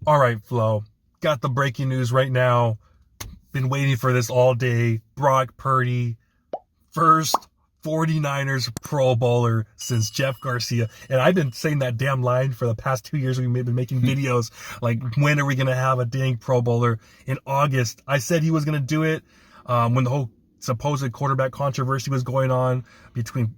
All right, Flo. Got the breaking news right now. Been waiting for this all day. Brock Purdy, first 49ers Pro Bowler since Jeff Garcia. And I've been saying that damn line for the past 2 years. We've been making videos like, when are we going to have a dang Pro Bowler? In August, I said he was going to do it when the whole supposed quarterback controversy was going on between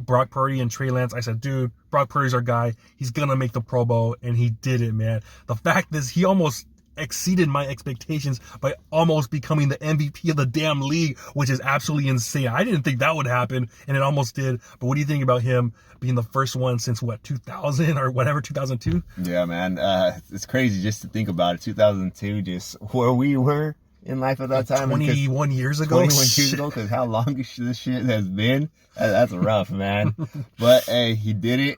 Brock Purdy and Trey Lance. I said, dude, Brock Purdy's our guy. He's going to make the Pro Bowl, and he did it, man. The fact is, he almost exceeded my expectations by almost becoming the MVP of the damn league, which is absolutely insane. I didn't think that would happen, and it almost did. But what do you think about him being the first one since, 2000 or whatever, 2002? Yeah, man. It's crazy just to think about it. 2002, just where we were in life at that time. 21 years ago? 21 years ago, because how long this shit has been. That's rough, man. But, hey, he did it.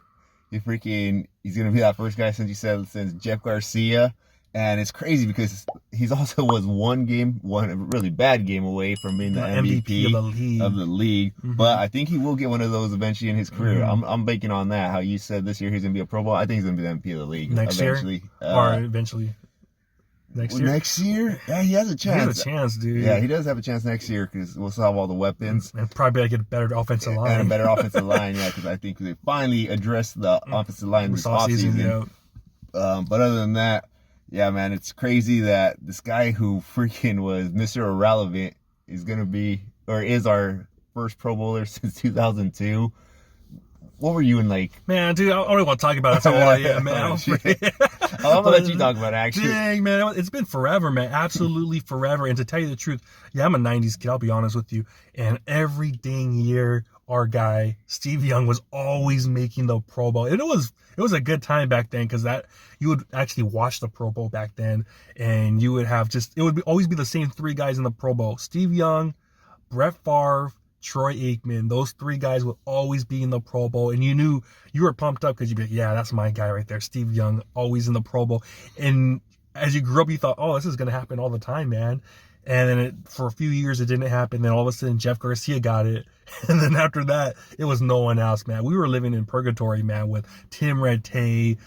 He's going to be that first guy, since Jeff Garcia. And it's crazy because he's also was one really bad game away from being the MVP of the league. Mm-hmm. But I think he will get one of those eventually in his career. Mm-hmm. I'm banking on that. How you said this year he's going to be a Pro Bowl. I think he's going to be the MVP of the league. Next eventually. Next year? Next year? Yeah, he has a chance. He has a chance, dude. Yeah, he does have a chance next year because we'll still have all the weapons. And probably get a better offensive line. And a better offensive line, yeah, because I think they finally addressed the offensive line this offseason. Yeah. But other than that, yeah, man, it's crazy that this guy who freaking was Mr. Irrelevant is going to be, or is our first Pro Bowler since 2002. What were you in, like? Man, dude, I don't even want to talk about it. That's how old I am, man. I'm going to let you talk about it, actually. Dang, man, it's been forever, man. Absolutely forever. And to tell you the truth, yeah, I'm a 90s kid, I'll be honest with you. And every dang year, our guy, Steve Young, was always making the Pro Bowl. And it was a good time back then because you would actually watch the Pro Bowl back then, and you would have always be the same three guys in the Pro Bowl. Steve Young, Brett Favre, Troy Aikman. Those three guys would always be in the Pro Bowl, and you knew you were pumped up because you'd be like, yeah, that's my guy right there. Steve Young, always in the Pro Bowl. And as you grew up, you thought, oh, this is going to happen all the time, man. And then for a few years, it didn't happen. Then all of a sudden, Jeff Garcia got it. And then after that, it was no one else, man. We were living in purgatory, man, with Tim Rattay,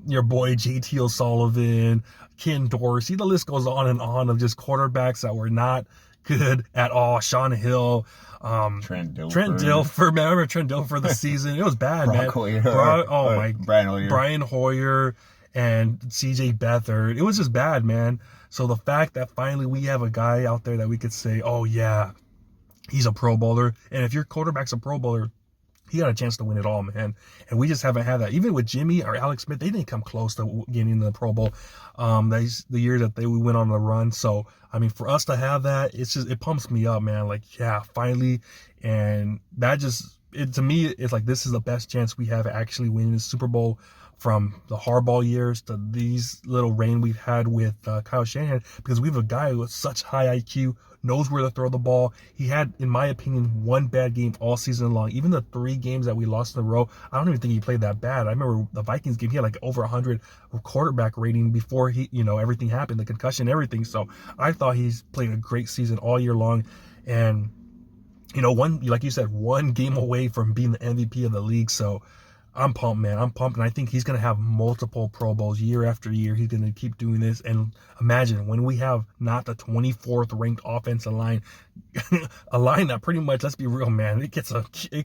your boy JT O'Sullivan, Ken Dorsey. The list goes on and on of just quarterbacks that were not good at all. Sean Hill, Trent Dilfer, man. I remember Trent Dilfer the season. It was bad, man. Brian Hoyer and CJ Beathard. It was just bad, man. So the fact that finally we have a guy out there that we could say, oh yeah, he's a Pro Bowler. And if your quarterback's a Pro Bowler, he got a chance to win it all, man. And we just haven't had that. Even with Jimmy or Alex Smith, they didn't come close to getting in the Pro Bowl. The year that we went on the run. So, I mean, for us to have that, it pumps me up, man. Like, yeah, finally. And that to me, it's like, this is the best chance we have at actually winning the Super Bowl, from the Harbaugh years to these little reign we've had with Kyle Shanahan, because we have a guy with such high IQ, knows where to throw the ball. He had, in my opinion, one bad game all season long. Even the 3 games that we lost in a row, I don't even think he played that bad. I remember the Vikings game, he had like over 100 quarterback rating before everything happened, the concussion, everything. So I thought he's played a great season all year long. And, like you said, one game away from being the MVP of the league. So I'm pumped, man. I'm pumped, and I think he's going to have multiple Pro Bowls year after year. He's going to keep doing this. And imagine when we have not the 24th ranked offensive line, a line that pretty much, let's be real, man, it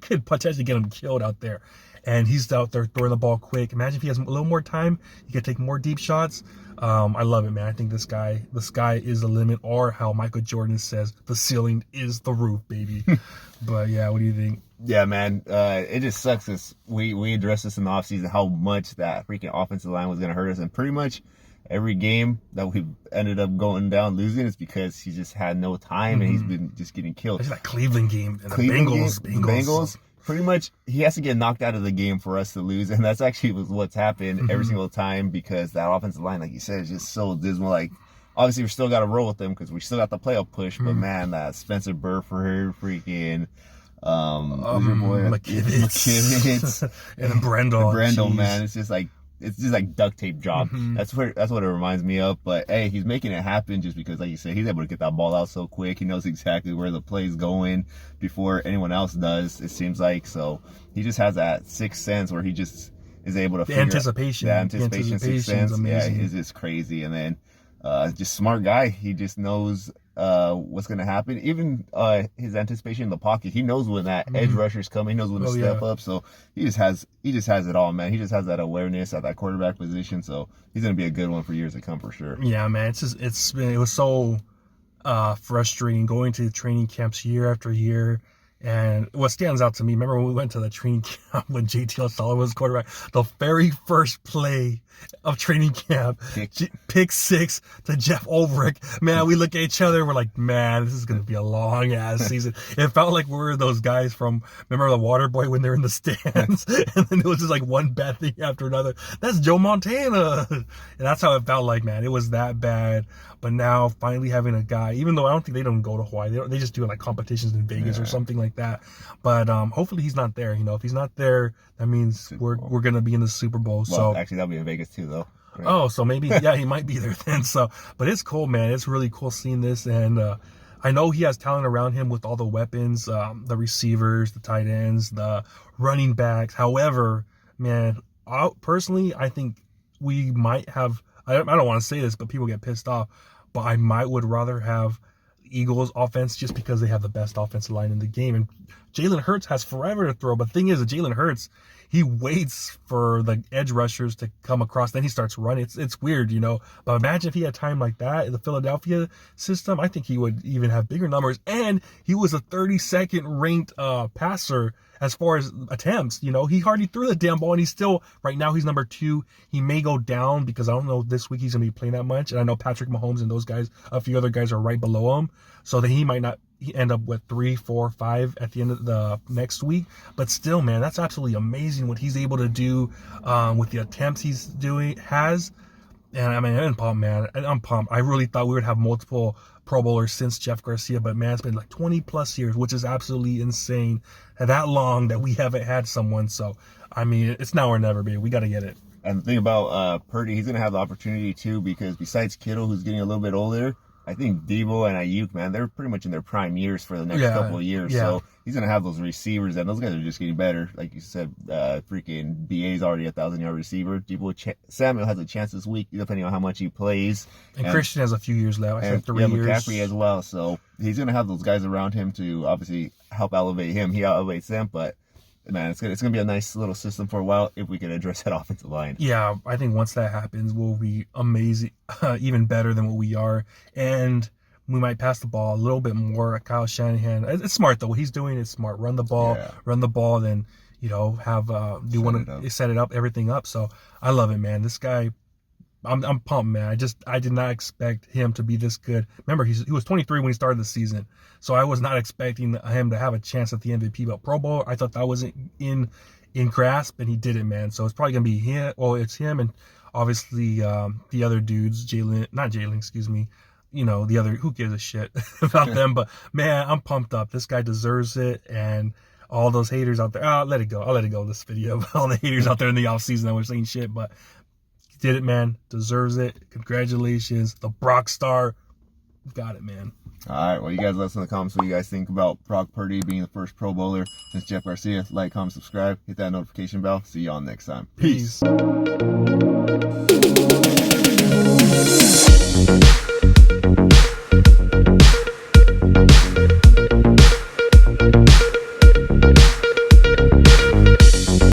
could potentially get him killed out there. And he's out there throwing the ball quick. Imagine if he has a little more time, he could take more deep shots. I love it, man. I think the sky is the limit, or how Michael Jordan says, the ceiling is the roof, baby. But yeah, what do you think? Yeah, man. It just sucks as we addressed this in the offseason, how much that freaking offensive line was going to hurt us. And pretty much every game that we ended up going down losing is because he just had no time, and he's been just getting killed. It's that Cleveland game and the Bengals. Pretty much, he has to get knocked out of the game for us to lose, and that's actually what's happened every single time, because that offensive line, like you said, is just so dismal. Like, obviously, we still got to roll with them because we still got the playoff push, but man, that Spencer Burford, freaking McKivitz and Brendel, man, it's just like duct tape job. That's what it reminds me of. But hey, he's making it happen just because, like you said, he's able to get that ball out so quick. He knows exactly where the play's going before anyone else does, it seems like. So he just has that sixth sense where he just is able to the anticipation. The anticipation, sixth sense, amazing. is just crazy. And then just smart guy. He just knows what's gonna happen. Even his anticipation in the pocket. He knows when that edge rusher's coming. He knows when to step up. So he just has it all, man. He just has that awareness at that quarterback position. So he's gonna be a good one for years to come for sure. Yeah, man. It was so frustrating going to training camps year after year. And what stands out to me, remember when we went to the training camp when JT O'Sullivan was quarterback, the very first play of training camp, pick 6 to Jeff Ulbrich. Man, we look at each other, we're like, man, this is going to be a long ass season. It felt like we were those guys from, remember the Water Boy when they're in the stands? And then it was just like one bad thing after another. That's Joe Montana. And that's how it felt like, man. It was that bad. But now finally having a guy, even though I don't think they don't go to Hawaii, they just do like competitions in Vegas or something like that. But hopefully he's not there. You know, if he's not there, that means we're gonna be in the Super Bowl. Well, so actually that'll be in Vegas too, though. Right. Oh, so maybe he might be there then. So, but it's cool, man. It's really cool seeing this, and I know he has talent around him with all the weapons, the receivers, the tight ends, the running backs. However, man, personally, I think we might have. I don't want to say this, but people get pissed off. But I would rather have Eagles offense just because they have the best offensive line in the game. And Jalen Hurts has forever to throw. But the thing is, Jalen Hurts, he waits for the edge rushers to come across. Then he starts running. It's weird, you know. But imagine if he had time like that in the Philadelphia system. I think he would even have bigger numbers. And he was a 32nd ranked passer as far as attempts. You know, he hardly threw the damn ball, and he's still, right now, he's number 2. He may go down because I don't know this week he's going to be playing that much. And I know Patrick Mahomes and those guys, a few other guys are right below him. So that he might not end up with 3, 4, 5 at the end of the next week. But still, man, that's absolutely amazing what he's able to do with the attempts has. And I mean, I'm pumped, man. I'm pumped. I really thought we would have multiple Pro Bowlers since Jeff Garcia, but man, it's been like 20 plus years, which is absolutely insane. That long that we haven't had someone. So, I mean, it's now or never, baby. We got to get it. And the thing about Purdy, he's going to have the opportunity too, because besides Kittle, who's getting a little bit older, I think Debo and Ayuk, man, they're pretty much in their prime years for the next couple of years. So he's going to have those receivers, and those guys are just getting better. Like you said, freaking BA's already a 1,000-yard receiver. Samuel has a chance this week, depending on how much he plays. And Christian has a few years left. I think 3 years. McCaffrey as well. So he's going to have those guys around him to obviously help elevate him. He elevates them, but man, it's gonna be a nice little system for a while if we can address that offensive line. Yeah, I think once that happens, we'll be amazing, even better than what we are, and we might pass the ball a little bit more. Kyle Shanahan, it's smart though. What he's doing is smart. Run the ball, then have set it up, everything up. So I love it, man. This guy, I'm pumped, man. I did not expect him to be this good. Remember, he was 23 when he started the season, so I was not expecting him to have a chance at the MVP. But Pro Bowl, I thought that wasn't in grasp, and he did it, man. So it's probably gonna be him. Well, it's him, and obviously the other dudes, not Jalen, excuse me. You know, the other, who gives a shit about them? But man, I'm pumped up. This guy deserves it, and all those haters out there, I'll let it go this video. All the haters out there in the off season that were saying shit, but did it, man. Deserves it. Congratulations. The Brock Star. Got it, man. All right. Well, you guys let us know in the comments what you guys think about Brock Purdy being the first Pro Bowler since Jeff Garcia. Like, comment, subscribe. Hit that notification bell. See y'all next time. Peace.